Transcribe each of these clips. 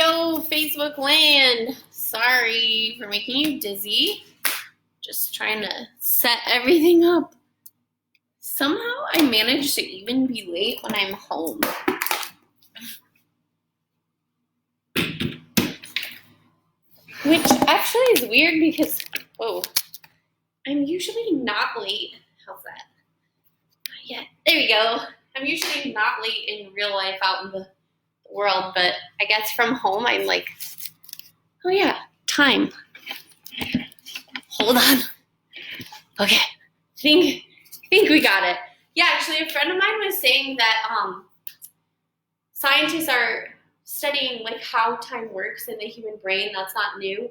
Yo, Facebook land. Sorry for making you dizzy. Just trying to set everything up. Somehow I managed to even be late when I'm home. Which actually is weird because, I'm usually not late. How's that? Not yet. There we go. I'm usually not late in real life out in the world, but I guess from home I'm like, oh yeah, time. Hold on. Okay, think we got it. Yeah, actually a friend of mine was saying that scientists are studying like how time works in the human brain. That's not new,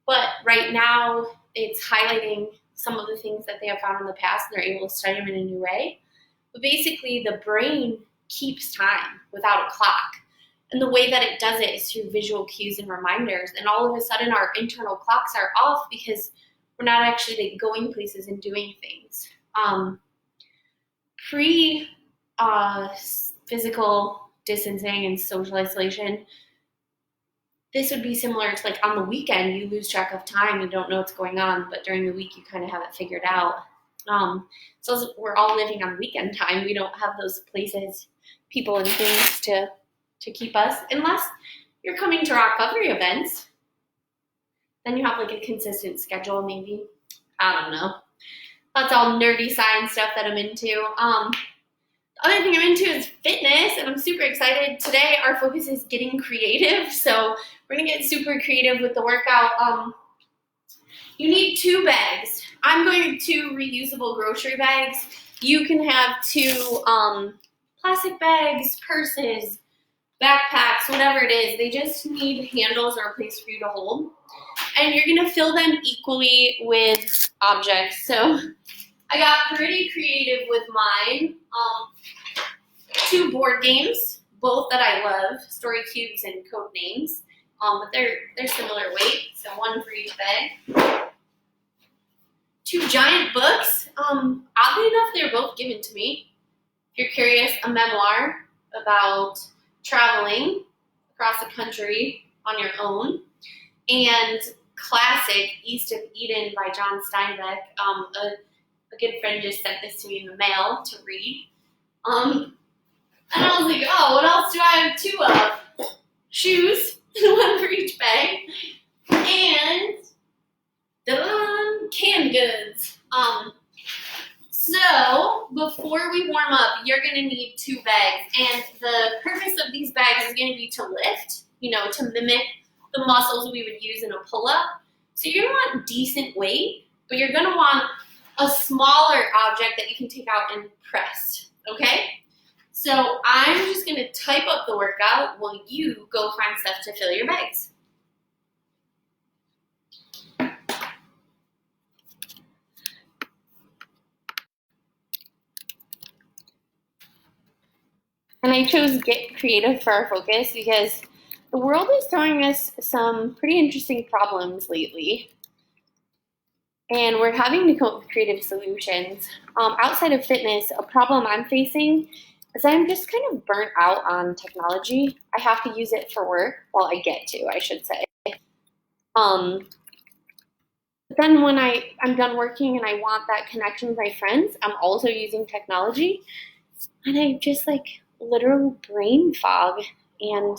but right now it's highlighting some of the things that they have found in the past and they're able to study them in a new way. But basically the brain keeps time without a clock. And the way that it does it is through visual cues and reminders. And all of a sudden our internal clocks are off because we're not actually like going places and doing things. Physical distancing and social isolation, this would be similar to like on the weekend, you lose track of time, you don't know what's going on, but during the week you kind of have it figured out. So we're all living on weekend time. We don't have those places, people and things to keep us, unless you're coming to ROCovery events. Then you have like a consistent schedule, maybe. I don't know. That's all nerdy science stuff that I'm into. The other thing I'm into is fitness, and I'm super excited. Today, our focus is getting creative, so we're gonna get super creative with the workout. You need 2 bags. I'm going with 2 reusable grocery bags. You can have 2 plastic bags, purses, backpacks, whatever it is. They just need handles or a place for you to hold. And you're gonna fill them equally with objects. So I got pretty creative with mine. 2 board games, both that I love, story cubes and code names. But they're similar weight, so 1 for each bag. 2 giant books. Oddly enough, they're both given to me. If you're curious, a memoir about traveling across the country on your own, and classic East of Eden by John Steinbeck. A good friend just sent this to me in the mail to read. And I was like, oh, what else do I have 2 of? Shoes, 1 for each bag, and canned goods. So before we warm up, you're gonna need 2 bags, and the purpose of these bags is gonna be to lift, to mimic the muscles we would use in a pull-up. So you're gonna want decent weight, but you're gonna want a smaller object that you can take out and press, okay? So I'm just gonna type up the workout while you go find stuff to fill your bags. And I chose Get Creative for our focus because the world is throwing us some pretty interesting problems lately. And we're having to come up with creative solutions. Outside of fitness, a problem I'm facing is I'm just kind of burnt out on technology. I have to use it for work. Well, I get to, I should say. But then when I'm done working and I want that connection with my friends, I'm also using technology. And I just literal brain fog and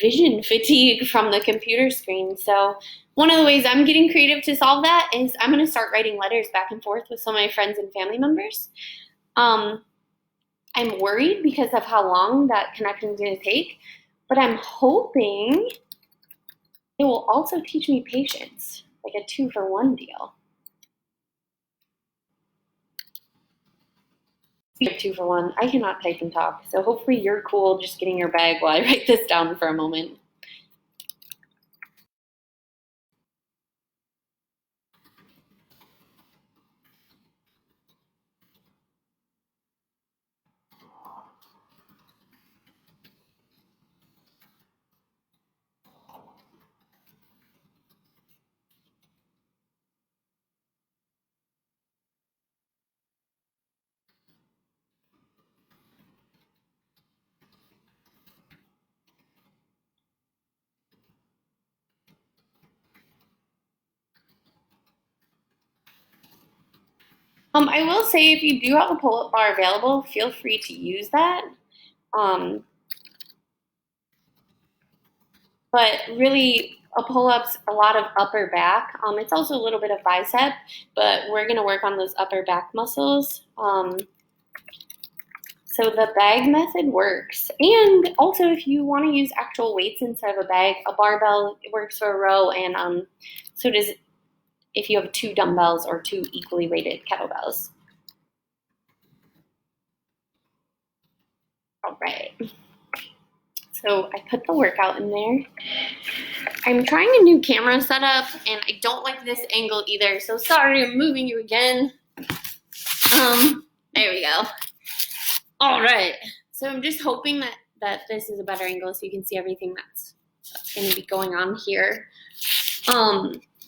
vision fatigue from the computer screen. So one of the ways I'm getting creative to solve that is I'm going to start writing letters back and forth with some of my friends and family members. I'm worried because of how long that connection is going to take, but I'm hoping it will also teach me patience, like a 2-for-1 deal. 2-for-1. I cannot type and talk, so hopefully you're cool just getting your bag while I write this down for a moment. I will say if you do have a pull-up bar available, feel free to use that. But really, a pull-up's a lot of upper back. It's also a little bit of bicep, but we're gonna work on those upper back muscles. So the bag method works. And also if you want to use actual weights inside of a bag, a barbell works for a row, and so does if you have 2 dumbbells or 2 equally weighted kettlebells. All right. So I put the workout in there. I'm trying a new camera setup and I don't like this angle either. So sorry, I'm moving you again. There we go. All right. So I'm just hoping that this is a better angle so you can see everything that's going to be going on here.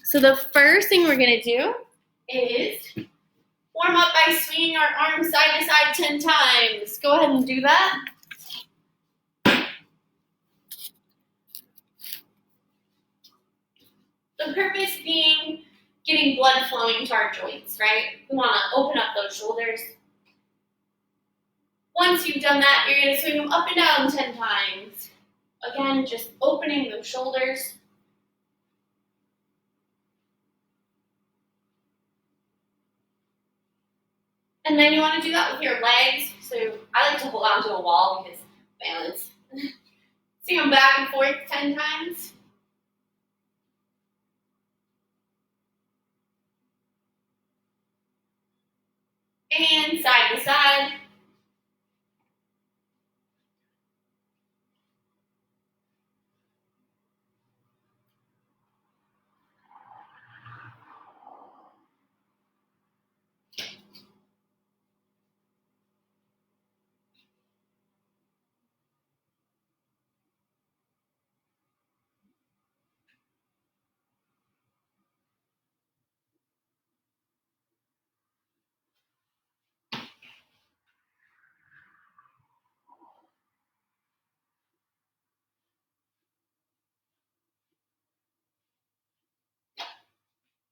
So the first thing we're going to do is warm up by swinging our arms side to side 10 times. Go ahead and do that. The purpose being getting blood flowing to our joints, right? We want to open up those shoulders. Once you've done that, you're going to swing them up and down 10 times. Again, just opening those shoulders. And then you want to do that with your legs. So I like to hold on to a wall because balance. Swing them back and forth 10 times. And side to side.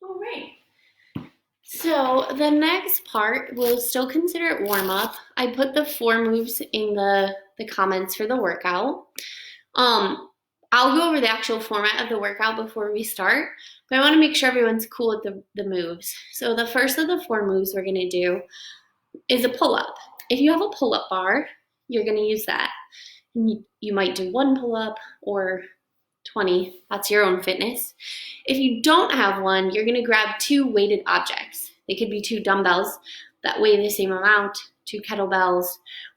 All right. So the next part, we'll still consider it warm up. I put the 4 moves in the comments for the workout. I'll go over the actual format of the workout before we start, but I want to make sure everyone's cool with the moves. So the first of the 4 moves we're going to do is a pull-up. If you have a pull-up bar, you're going to use that. You might do 1 pull-up or 20. That's your own fitness. If you don't have one, you're going to grab 2 weighted objects. They could be 2 dumbbells that weigh the same amount, 2 kettlebells,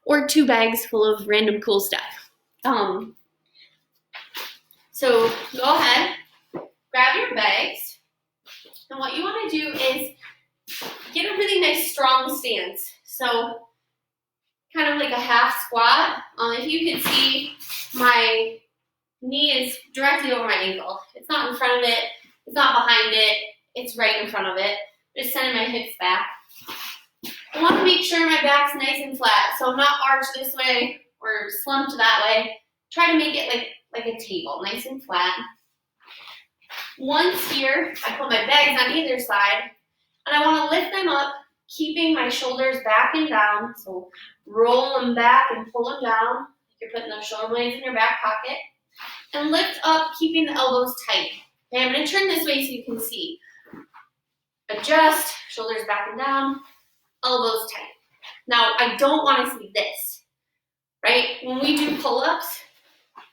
or 2 bags full of random cool stuff. So go ahead, grab your bags, and what you want to do is get a really nice strong stance. So kind of like a half squat. If you can see, my knee is directly over my ankle. It's not in front of it. It's not behind it. It's right in front of it. Just sending my hips back. I want to make sure my back's nice and flat. So I'm not arched this way or slumped that way. Try to make it like a table, nice and flat. Once here, I put my bags on either side, and I want to lift them up, keeping my shoulders back and down. So roll them back and pull them down. You're putting those shoulder blades in your back pocket. And lift up, keeping the elbows tight. Okay, I'm going to turn this way so you can see. Adjust, shoulders back and down, elbows tight. Now, I don't want to see this, right? When we do pull-ups,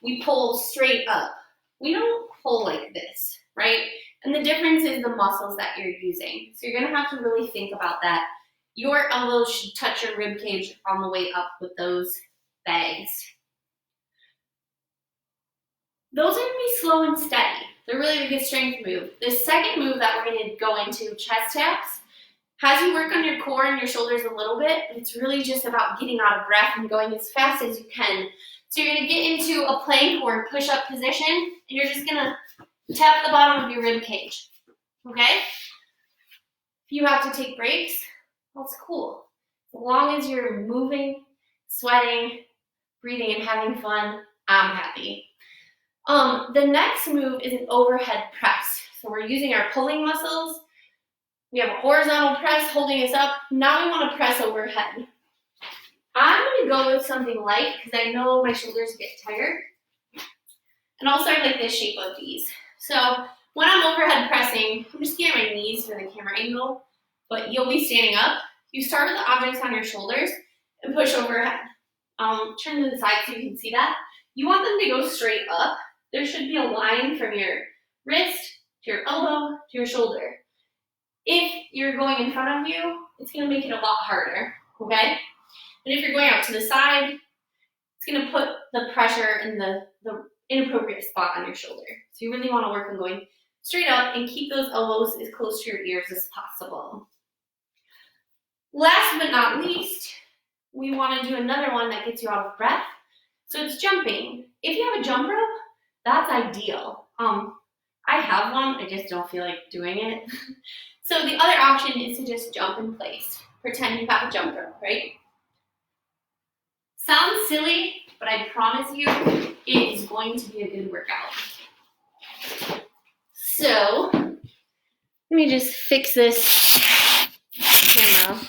we pull straight up. We don't pull like this, right? And the difference is the muscles that you're using. So you're going to have to really think about that. Your elbows should touch your rib cage on the way up with those bags. Those are going to be slow and steady. They're really a good strength move. The second move that we're going to go into, chest taps, has you work on your core and your shoulders a little bit, but it's really just about getting out of breath and going as fast as you can. So you're going to get into a plank or push-up position, and you're just going to tap the bottom of your rib cage, okay? If you have to take breaks, that's cool. As long as you're moving, sweating, breathing, and having fun, I'm happy. The next move is an overhead press. So we're using our pulling muscles We have a horizontal press holding us up. Now we want to press overhead. I'm going to go with something light because I know my shoulders get tired. And I'll start like this shape of these. So when I'm overhead pressing, I'm just getting my knees for the camera angle, but you'll be standing up. You start with the objects on your shoulders and push overhead. Turn to the side so you can see that. You want them to go straight up. There should be a line from your wrist to your elbow to your shoulder. If you're going in front of you, it's going to make it a lot harder, okay? And if you're going out to the side, it's going to put the pressure in the inappropriate spot on your shoulder. So you really want to work on going straight up and keep those elbows as close to your ears as possible. Last but not least, we want to do another one that gets you out of breath. So it's jumping. If you have a jump rope, that's ideal. I have one, I just don't feel like doing it. So the other option is to just jump in place. Pretend you have a jump rope, right? Sounds silly, but I promise you it is going to be a good workout. So let me just fix this camera.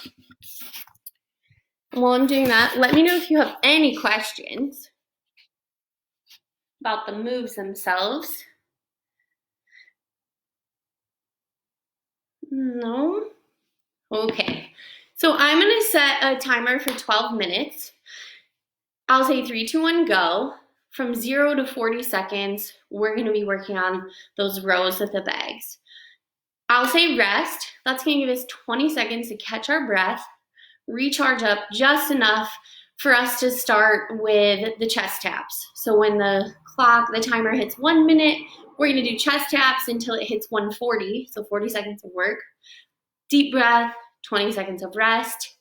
While I'm doing that, let me know if you have any questions about the moves themselves. No? Okay. So I'm going to set a timer for 12 minutes. I'll say 3, 2, 1, go. From 0 to 40 seconds, we're going to be working on those rows with the bags. I'll say rest. That's going to give us 20 seconds to catch our breath, recharge up just enough for us to start with the chest taps. So when the timer hits 1 minute, we're going to do chest taps until it hits 140, so 40 seconds of work. Deep breath, 20 seconds of rest.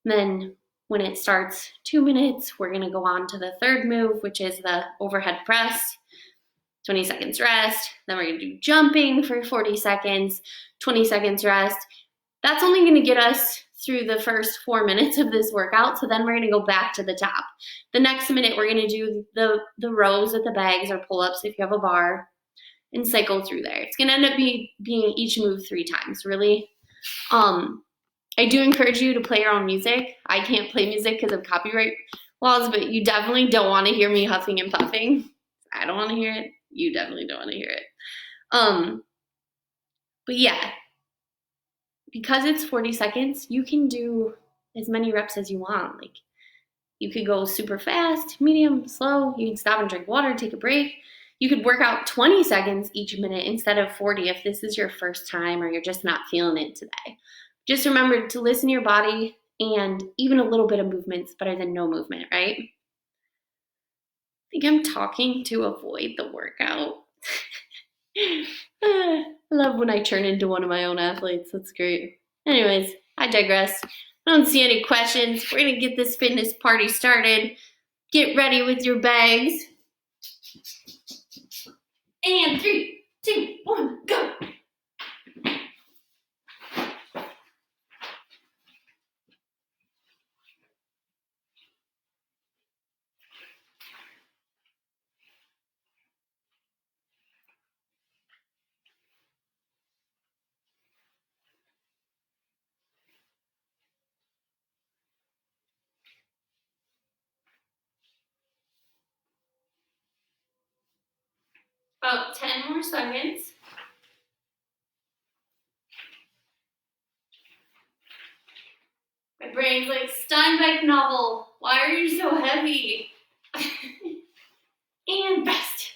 Then when it starts 2 minutes, we're going to go on to the third move, which is the overhead press. 20 seconds rest. Then we're going to do jumping for 40 seconds, 20 seconds rest. That's only going to get us through the first 4 minutes of this workout. So then we're going to go back to the top. The next minute, we're going to do the rows with the bags or pull-ups if you have a bar and cycle through there. It's going to end up being each move 3 times, really. I do encourage you to play your own music. I can't play music because of copyright laws, but you definitely don't want to hear me huffing and puffing. I don't want to hear it. You definitely don't want to hear it. But yeah, because it's 40 seconds, you can do as many reps as you want. Like, you could go super fast, medium, slow. You can stop and drink water, take a break. You could work out 20 seconds each minute instead of 40 if this is your first time or you're just not feeling it today. Just remember to listen to your body, and even a little bit of movement is better than no movement, right? I think I'm talking to avoid the workout. I love when I turn into one of my own athletes. That's great. Anyways, I digress. I don't see any questions. We're going to get this fitness party started. Get ready with your bags. And 3, 2, 1, go. About 10 more seconds. My brain's like, Steinbeck novel. Why are you so heavy? And rest.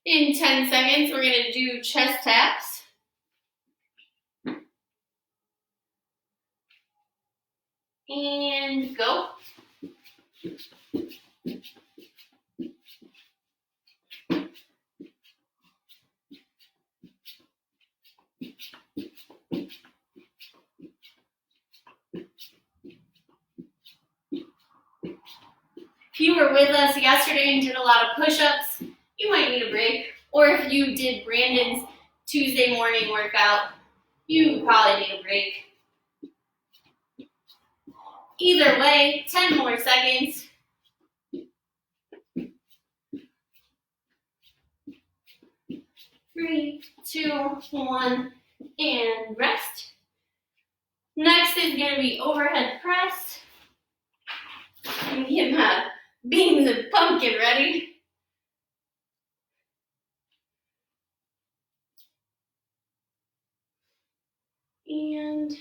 In 10 seconds, we're going to do chest taps. And go. If you were with us yesterday and did a lot of push-ups, you might need a break. Or if you did Brandon's Tuesday morning workout, you probably need a break. Either way, 10 more seconds. 3, 2, 1, and rest. Next is going to be overhead press. I'm gonna get my beans and pumpkin ready. And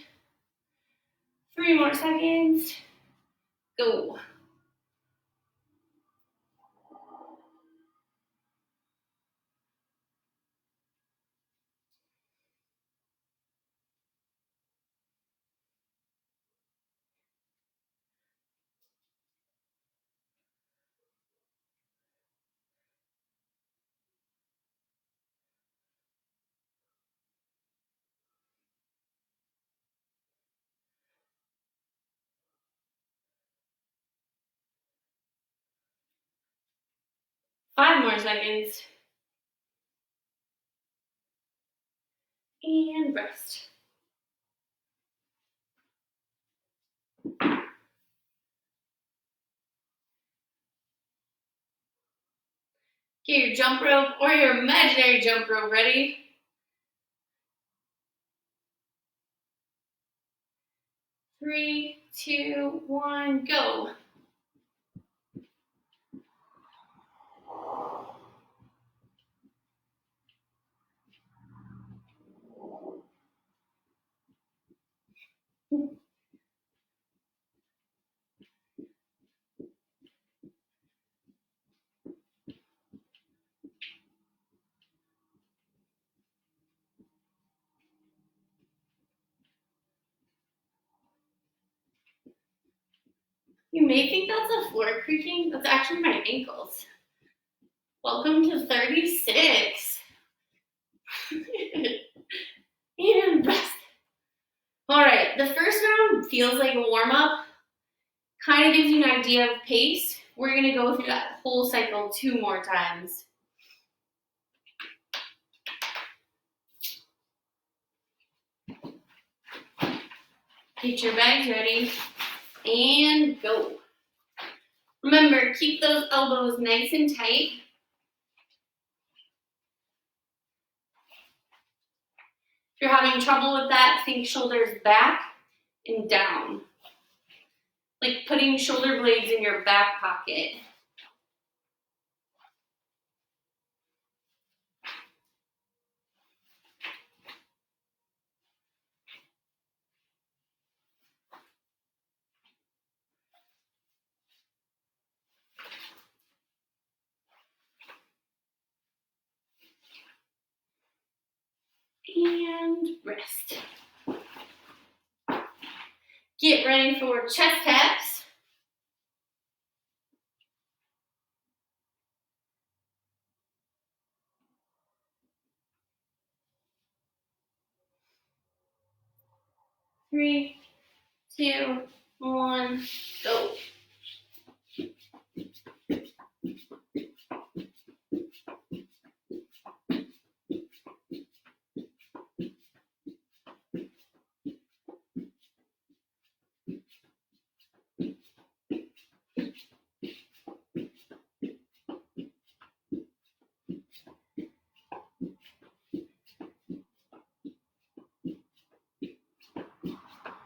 3 more seconds. Go. Five more seconds. And rest. Get your jump rope or your imaginary jump rope ready. 3, 2, 1, go. You may think that's the floor creaking. That's actually my ankles. Welcome to 36. And rest. All right, the first round feels like a warm-up. Kind of gives you an idea of pace. We're gonna go through that whole cycle 2 more times. Get your bags ready and go. Remember, keep those elbows nice and tight. If you're having trouble with that, think shoulders back and down. Like putting shoulder blades in your back pocket. And rest. Get ready for chest taps. Three, 2, 1, go.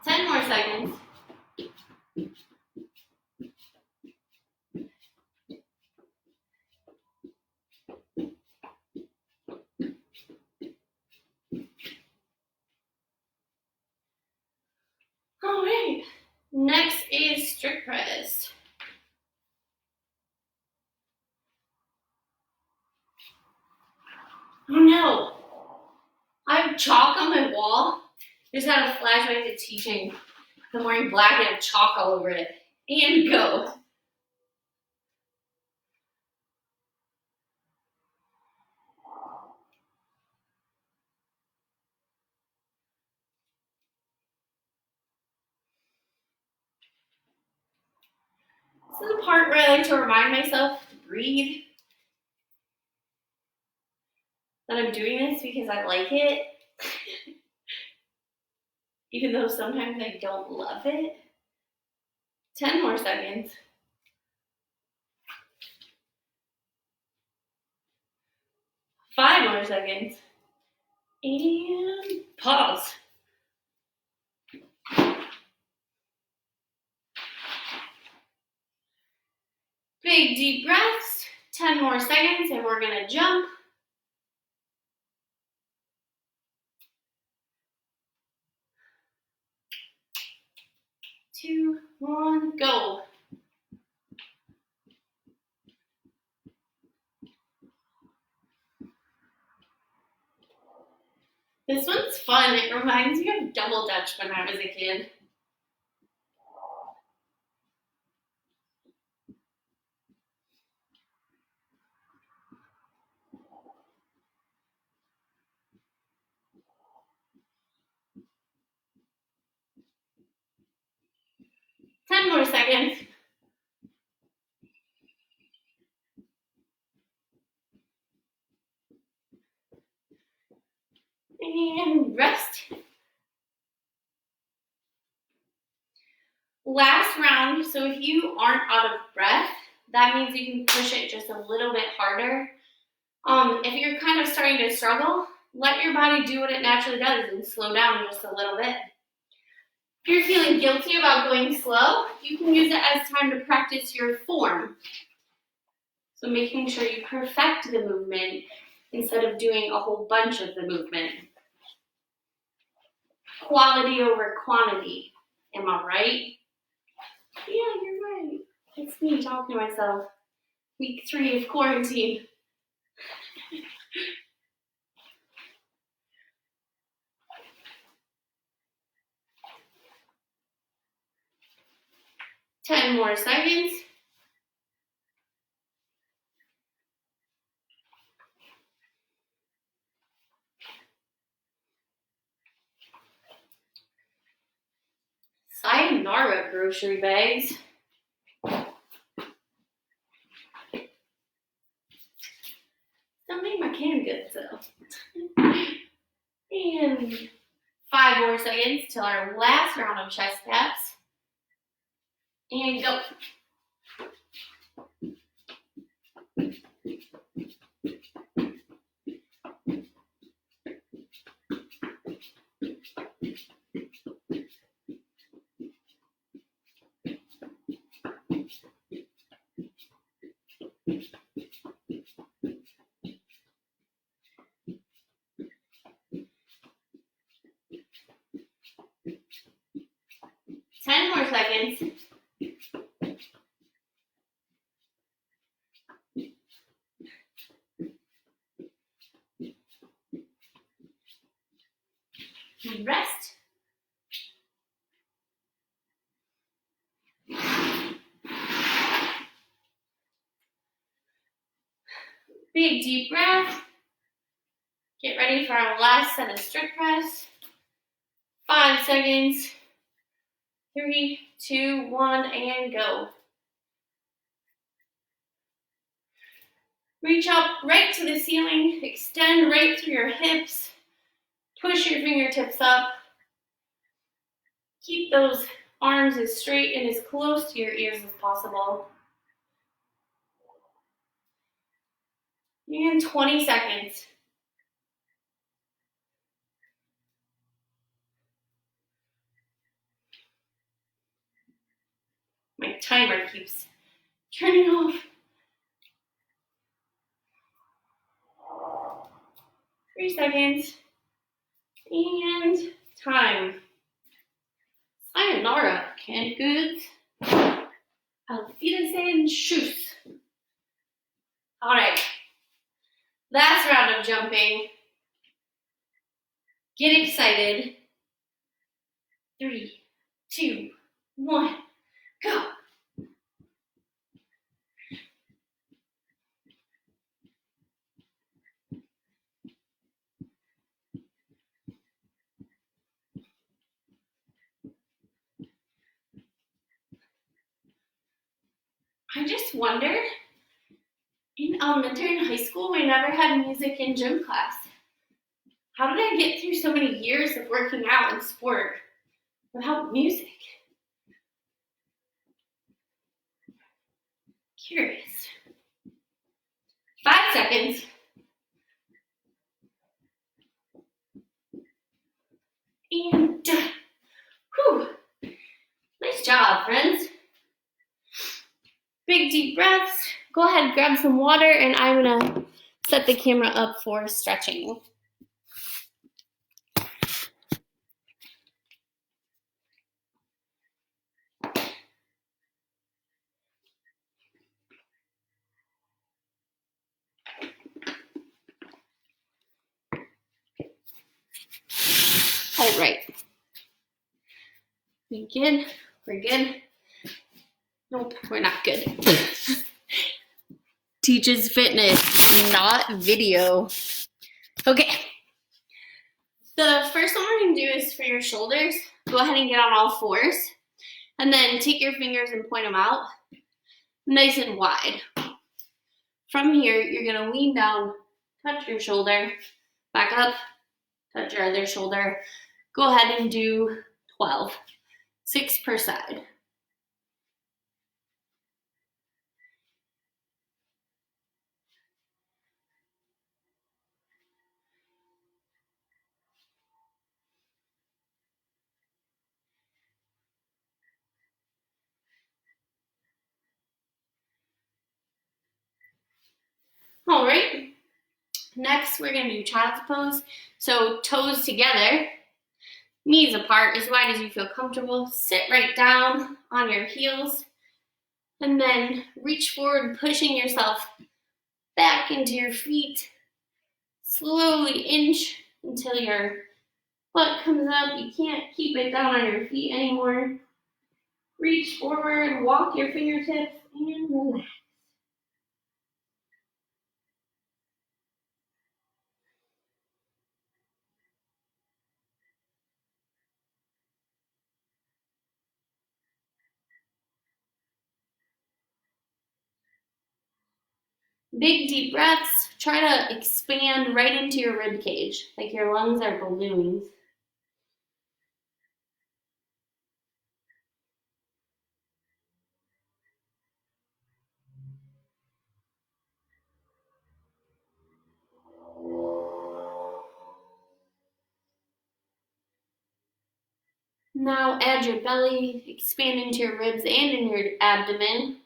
Ten more seconds. All right, next is strict press. Oh no, I have chalk on my wall. Just had a flashback to teaching. I'm wearing black and have chalk all over it. And go. This is the part where I like to remind myself to breathe. That I'm doing this because I like it. Even though sometimes I don't love it. 10 more seconds. 5 more seconds. And pause. Big deep breaths. 10 more seconds and we're gonna jump. 2, 1, go. This one's fun. It reminds me of double dutch when I was a kid. Ten more seconds. And rest. Last round, so if you aren't out of breath, that means you can push it just a little bit harder. If you're kind of starting to struggle, let your body do what it naturally does and slow down just a little bit. If you're feeling guilty about going slow, you can use it as time to practice your form. So making sure you perfect the movement instead of doing a whole bunch of the movement. Quality over quantity. Am I right? Yeah, you're right. It's me talking to myself. Week 3 of quarantine. Ten more seconds. Sayonara grocery bags. Don't make my canned goods though. And 5 more seconds till our last round of chest taps. And go. Ten more seconds. Rest. Big deep breath. Get ready for our last set of strict press. 5 seconds. 3, 2, 1, and go. Reach up right to the ceiling. Extend right through your hips. Push your fingertips up. Keep those arms as straight and as close to your ears as possible. And 20 seconds. My timer keeps turning off. 3 seconds. And time. Sayonara, canned goods. Auf Wiedersehen, tschüss. All right. Last round of jumping. Get excited. 3, 2, 1, go. I just wonder, in elementary and high school, we never had music in gym class. How did I get through so many years of working out and sport without music? Curious. 5 seconds. And whew, nice job, friends. Big deep breaths. Go ahead, grab some water, and I'm gonna set the camera up for stretching. All right. We good? We're good? Nope, we're not good. Teaches fitness, not video. Okay. The first one we're gonna do is for your shoulders. Go ahead and get on all fours. And then take your fingers and point them out nice and wide. From here, you're gonna lean down, touch your shoulder, back up, touch your other shoulder. Go ahead and do 12, 6 per side. All right, next we're gonna do child's pose. So toes together, knees apart as wide as you feel comfortable. Sit right down on your heels and then reach forward, pushing yourself back into your feet. Slowly inch until your butt comes up. You can't keep it down on your feet anymore. Reach forward, walk your fingertips, and relax. Big deep breaths. Try to expand right into your rib cage, like your lungs are balloons. Now add your belly, expand into your ribs and in your abdomen.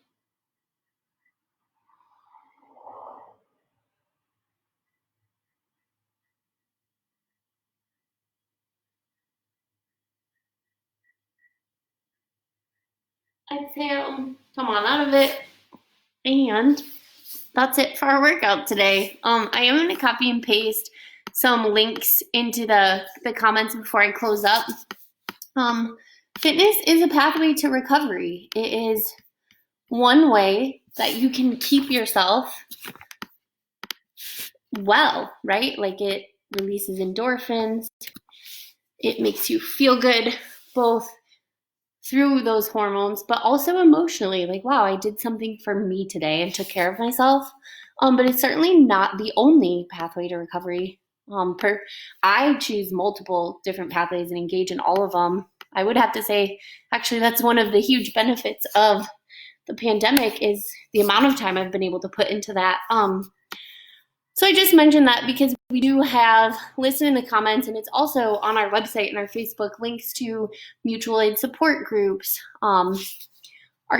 Exhale, come on out of it. And that's it for our workout today. I am going to copy and paste some links into the comments before I close up. Fitness is a pathway to recovery. It is one way that you can keep yourself well, right? Like it releases endorphins. It makes you feel good, both through those hormones, but also emotionally. Like, wow, I did something for me today and took care of myself. But it's certainly not the only pathway to recovery. I choose multiple different pathways and engage in all of them. I would have to say, actually, that's one of the huge benefits of the pandemic is the amount of time I've been able to put into that. So I just mentioned that because we do have listed in the comments, and it's also on our website and our Facebook, links to mutual aid support groups, our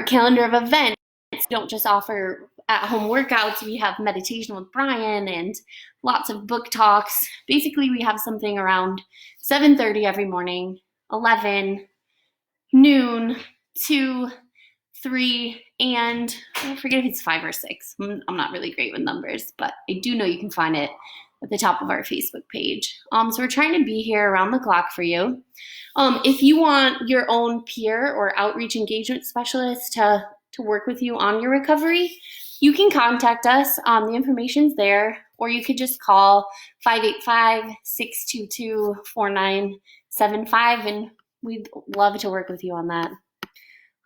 calendar of events. We don't just offer at-home workouts. We have meditation with Brian and lots of book talks. Basically, we have something around 7:30 every morning, 11, noon, 2, 3, and I forget if it's 5 or 6. I'm not really great with numbers, but I do know you can find it at the top of our Facebook page. So we're trying to be here around the clock for you. If you want your own peer or outreach engagement specialist to work with you on your recovery, you can contact us. The information's there, or you could just call 585-622-4975, and we'd love to work with you on that.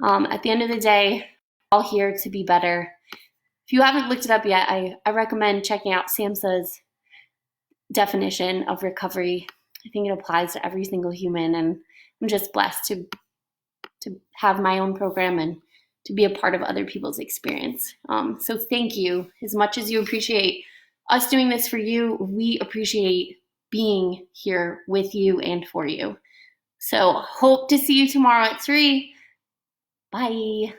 At the end of the day, we're all here to be better. If you haven't looked it up yet, I recommend checking out SAMHSA's definition of recovery. I think it applies to every single human, and I'm just blessed to have my own program and to be a part of other people's experience. So thank you. As much as you appreciate us doing this for you, we appreciate being here with you and for you. So hope to see you tomorrow at 3. Bye.